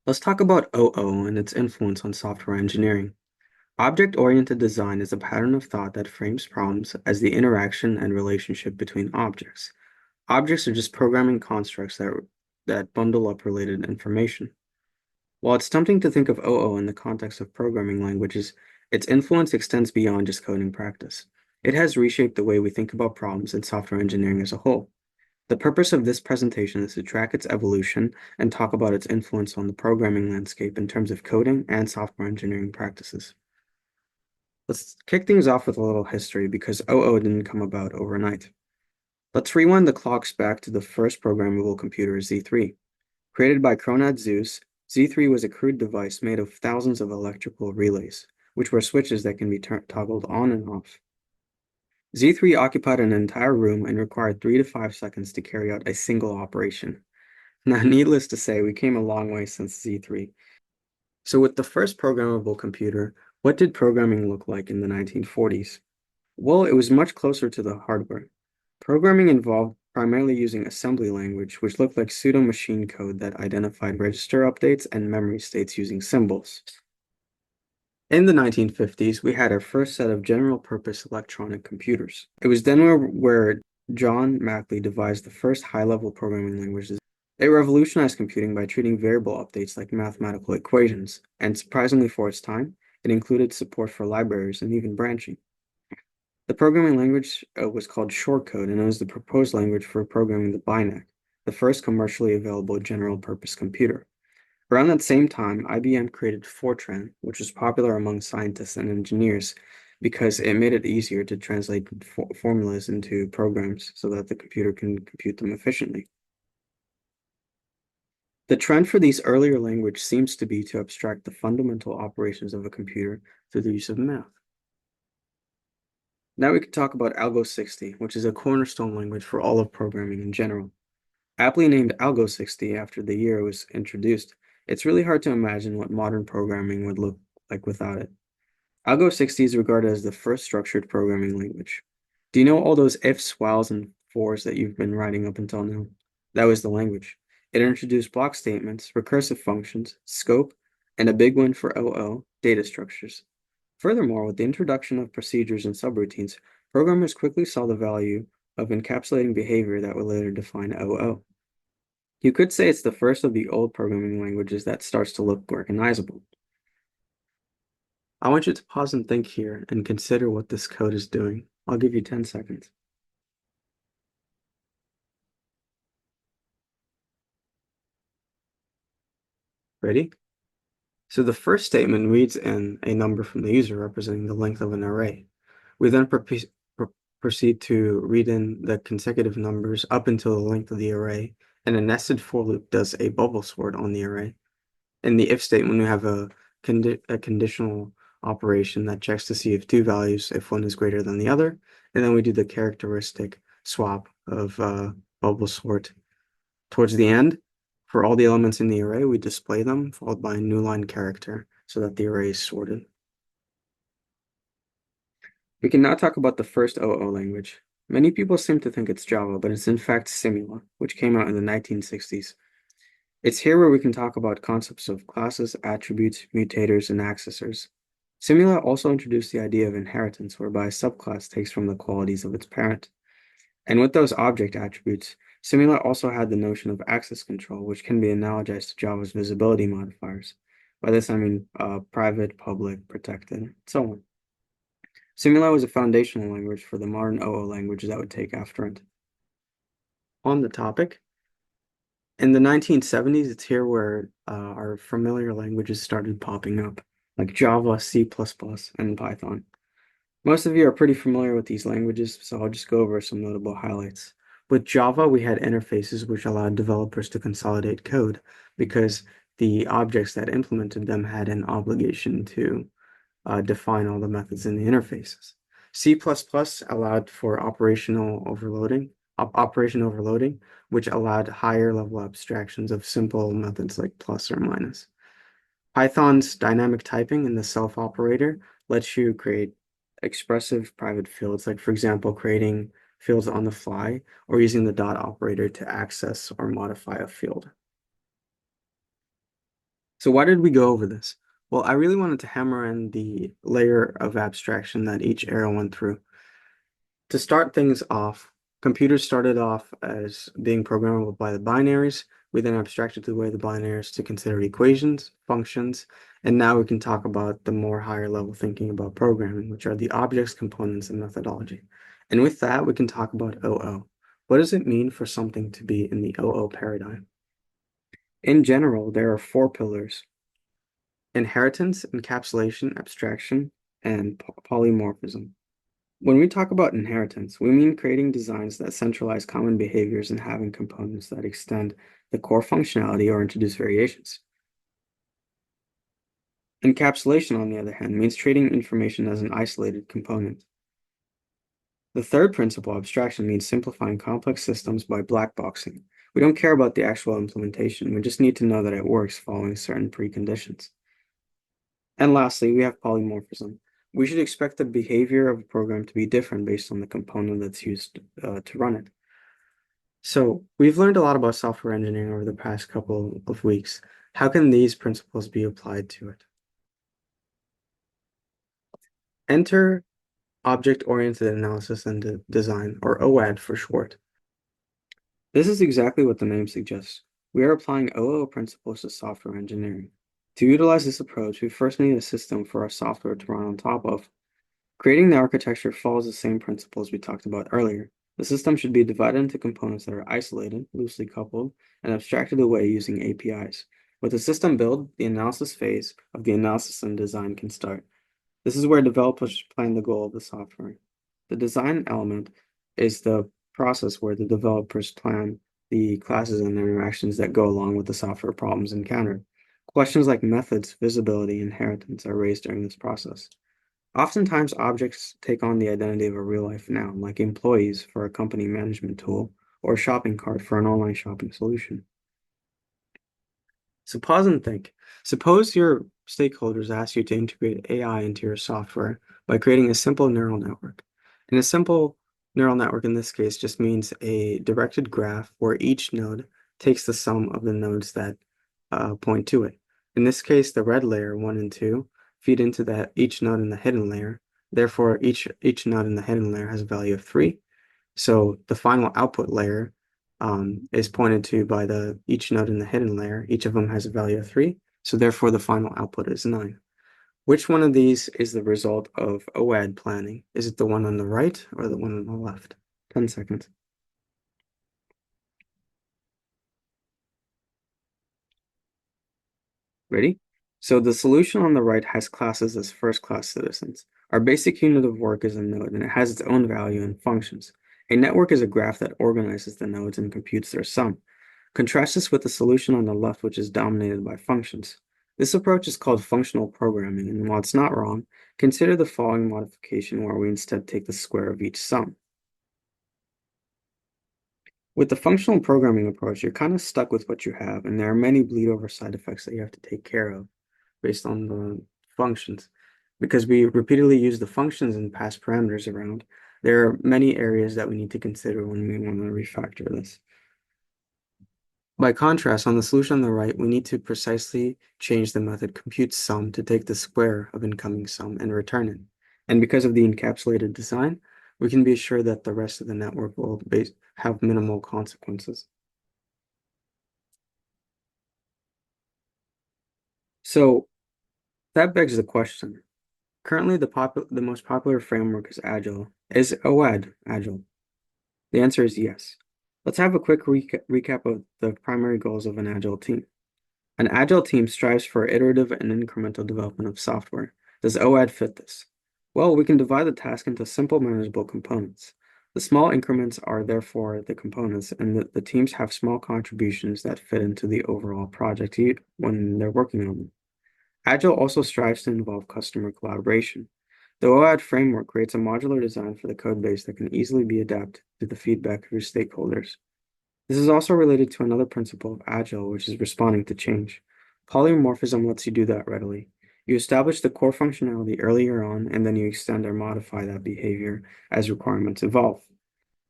Let's talk about OO and its influence on software engineering. Object-oriented design is a pattern of thought that frames problems as the interaction and relationship between objects. Objects are just programming constructs that bundle up related information. While it's tempting to think of OO in the context of programming languages, its influence extends beyond just coding practice. It has reshaped the way we think about problems in software engineering as a whole. The purpose of this presentation is to track its evolution and talk about its influence on the programming landscape in terms of coding and software engineering practices. Let's kick things off with a little history because OO didn't come about overnight. Let's rewind the clocks back to the first programmable computer, Z3. Created by Cronad Zeus, Z3 was a crude device made of thousands of electrical relays, which were switches that can be toggled on and off. Z3 occupied an entire room and required 3 to 5 seconds to carry out a single operation. Now, needless to say, we came a long way since Z3. So with the first programmable computer, what did programming look like in the 1940s? Well, it was much closer to the hardware. Programming involved primarily using assembly language, which looked like pseudo-machine code that identified register updates and memory states using symbols. In the 1950s, we had our first set of general-purpose electronic computers. It was then where John Mackley devised the first high-level programming languages. It revolutionized computing by treating variable updates like mathematical equations, and surprisingly for its time, it included support for libraries and even branching. The programming language was called Shortcode, and it was the proposed language for programming the BINAC, the first commercially available general-purpose computer. Around that same time, IBM created Fortran, which was popular among scientists and engineers because it made it easier to translate formulas into programs so that the computer can compute them efficiently. The trend for these earlier languages seems to be to abstract the fundamental operations of a computer through the use of math. Now we can talk about Algo 60, which is a cornerstone language for all of programming in general. Aptly named Algo 60 after the year it was introduced, it's really hard to imagine what modern programming would look like without it. Algo 60 is regarded as the first structured programming language. Do you know all those ifs, whiles, and fors that you've been writing up until now? That was the language. It introduced block statements, recursive functions, scope, and a big one for OO, data structures. Furthermore, with the introduction of procedures and subroutines, programmers quickly saw the value of encapsulating behavior that would later define OO. You could say it's the first of the old programming languages that starts to look recognizable. I want you to pause and think here and consider what this code is doing. I'll give you 10 seconds. Ready? So the first statement reads in a number from the user representing the length of an array. We then proceed to read in the consecutive numbers up until the length of the array, and a nested for loop does a bubble sort on the array. In the if statement, we have a conditional operation that checks to see if two values, if one is greater than the other, and then we do the characteristic swap of bubble sort. Towards the end, for all the elements in the array, we display them, followed by a new line character, so that the array is sorted. We can now talk about the first OO language. Many people seem to think it's Java, but it's in fact Simula, which came out in the 1960s. It's here where we can talk about concepts of classes, attributes, mutators, and accessors. Simula also introduced the idea of inheritance, whereby a subclass takes from the qualities of its parent. And with those object attributes, Simula also had the notion of access control, which can be analogized to Java's visibility modifiers. By this, I mean private, public, protected, and so on. Simula was a foundational language for the modern OO languages that would take after it. On the topic, in the 1970s, it's here where our familiar languages started popping up, like Java, C++, and Python. Most of you are pretty familiar with these languages, so I'll just go over some notable highlights. With Java, we had interfaces which allowed developers to consolidate code because the objects that implemented them had an obligation to define all the methods in the interfaces. C++ allowed for operation overloading, which allowed higher level abstractions of simple methods like plus or minus. Python's dynamic typing in the self operator lets you create expressive private fields, like for example, creating fields on the fly or using the dot operator to access or modify a field. So why did we go over this? Well, I really wanted to hammer in the layer of abstraction that each era went through. To start things off, computers started off as being programmable by the binaries. We then abstracted away the binaries to consider equations, functions, and now we can talk about the more higher level thinking about programming, which are the objects, components, and methodology. And with that, we can talk about OO. What does it mean for something to be in the OO paradigm? In general, there are four pillars: inheritance, encapsulation, abstraction, and polymorphism. When we talk about inheritance, we mean creating designs that centralize common behaviors and having components that extend the core functionality or introduce variations. Encapsulation, on the other hand, means treating information as an isolated component. The third principle, abstraction, means simplifying complex systems by blackboxing. We don't care about the actual implementation, we just need to know that it works following certain preconditions. And lastly, we have polymorphism. We should expect the behavior of a program to be different based on the component that's used to run it. So we've learned a lot about software engineering over the past couple of weeks. How can these principles be applied to it? Enter object-oriented analysis and design, or OAD for short. This is exactly what the name suggests. We are applying OO principles to software engineering. To utilize this approach, we first need a system for our software to run on top of. Creating the architecture follows the same principles we talked about earlier. The system should be divided into components that are isolated, loosely coupled, and abstracted away using APIs. With the system built, the analysis phase of the analysis and design can start. This is where developers plan the goal of the software. The design element is the process where the developers plan the classes and interactions that go along with the software problems encountered. Questions like methods, visibility, and inheritance are raised during this process. Oftentimes, objects take on the identity of a real-life noun, like employees for a company management tool or a shopping cart for an online shopping solution. So pause and think. Suppose your stakeholders ask you to integrate AI into your software by creating a simple neural network. And a simple neural network in this case just means a directed graph where each node takes the sum of the nodes that point to it. In this case, the red layer 1 and 2 feed into that each node in the hidden layer. Therefore, each node in the hidden layer has a value of 3. So the final output layer is pointed to by each node in the hidden layer. Each of them has a value of 3. So therefore, the final output is 9. Which one of these is the result of OAD planning? Is it the one on the right or the one on the left? 10 seconds. Ready? So the solution on the right has classes as first-class citizens. Our basic unit of work is a node, and it has its own value and functions. A network is a graph that organizes the nodes and computes their sum. Contrast this with the solution on the left, which is dominated by functions. This approach is called functional programming, and while it's not wrong, consider the following modification where we instead take the square of each sum. With the functional programming approach, you're kind of stuck with what you have, and there are many bleed over side effects that you have to take care of based on the functions. Because we repeatedly use the functions and pass parameters around, there are many areas that we need to consider when we want to refactor this. By contrast, on the solution on the right, we need to precisely change the method compute sum to take the square of incoming sum and return it. And because of the encapsulated design, we can be assured that the rest of the network will have minimal consequences. So that begs the question. Currently, the most popular framework is Agile. Is OAD Agile? The answer is yes. Let's have a quick recap of the primary goals of an Agile team. An Agile team strives for iterative and incremental development of software. Does OAD fit this? Well, we can divide the task into simple manageable components. The small increments are therefore the components, and the teams have small contributions that fit into the overall project when they're working on them. Agile also strives to involve customer collaboration. The OAD framework creates a modular design for the code base that can easily be adapted to the feedback of your stakeholders. This is also related to another principle of Agile, which is responding to change. Polymorphism lets you do that readily. You establish the core functionality earlier on, and then you extend or modify that behavior as requirements evolve.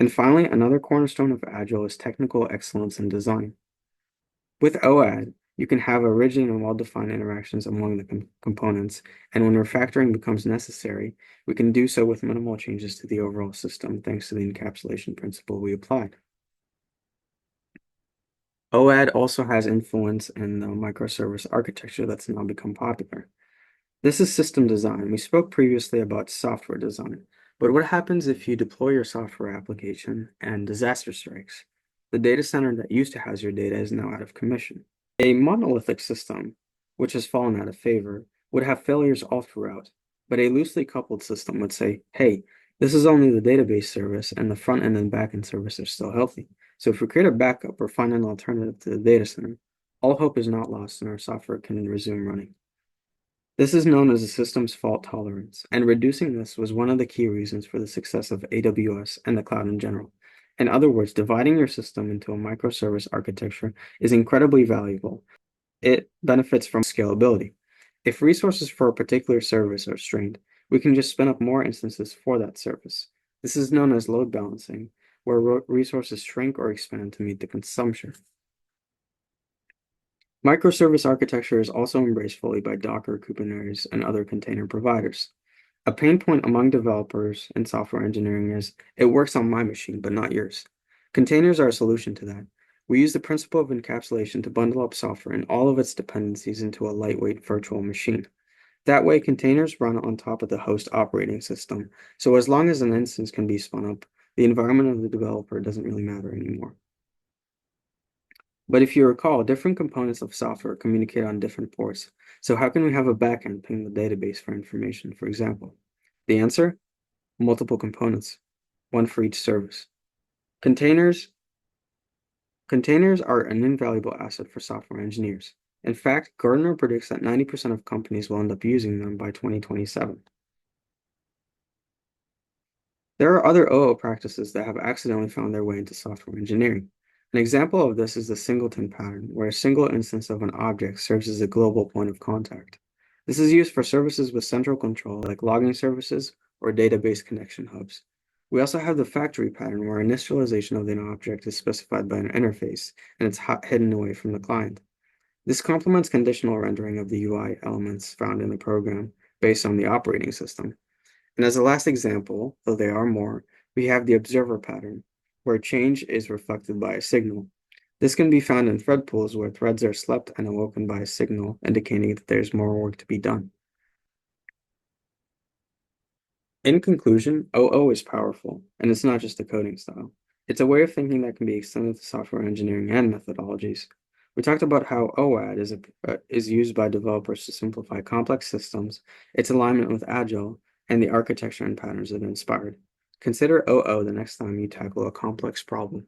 And finally, another cornerstone of Agile is technical excellence in design. With OAD, You can have a rigid and well-defined interactions among the components, and when refactoring becomes necessary, we can do so with minimal changes to the overall system thanks to the encapsulation principle we applied. OAD also has influence in the microservice architecture that's now become popular. This is system design. We spoke previously about software design, but what happens if you deploy your software application and disaster strikes? The data center that used to house your data is now out of commission. A monolithic system, which has fallen out of favor, would have failures all throughout, but a loosely coupled system would say, hey, this is only the database service and the front end and back end service are still healthy. So if we create a backup or find an alternative to the data center, all hope is not lost and our software can resume running. This is known as a system's fault tolerance, and reducing this was one of the key reasons for the success of AWS and the cloud in general. In other words, dividing your system into a microservice architecture is incredibly valuable. It benefits from scalability. If resources for a particular service are strained, we can just spin up more instances for that service. This is known as load balancing, where resources shrink or expand to meet the consumption. Microservice architecture is also embraced fully by Docker, Kubernetes, and other container providers. A pain point among developers in software engineering is it works on my machine, but not yours. Containers are a solution to that. We use the principle of encapsulation to bundle up software and all of its dependencies into a lightweight virtual machine. That way, containers run on top of the host operating system. So as long as an instance can be spun up, the environment of the developer doesn't really matter anymore. But if you recall, different components of software communicate on different ports. So how can we have a backend ping the database for information, for example? The answer? Multiple components, one for each service. Containers are an invaluable asset for software engineers. In fact, Gartner predicts that 90% of companies will end up using them by 2027. There are other OO practices that have accidentally found their way into software engineering. An example of this is the singleton pattern, where a single instance of an object serves as a global point of contact. This is used for services with central control, like logging services or database connection hubs. We also have the factory pattern, where initialization of an object is specified by an interface, and it's hidden away from the client. This complements conditional rendering of the UI elements found in the program based on the operating system. And as a last example, though there are more, we have the observer pattern, where change is reflected by a signal. This can be found in thread pools where threads are slept and awoken by a signal, indicating that there's more work to be done. In conclusion, OO is powerful, and it's not just a coding style. It's a way of thinking that can be extended to software engineering and methodologies. We talked about how OAD is used by developers to simplify complex systems, its alignment with Agile, and the architecture and patterns that inspired. Consider OO the next time you tackle a complex problem.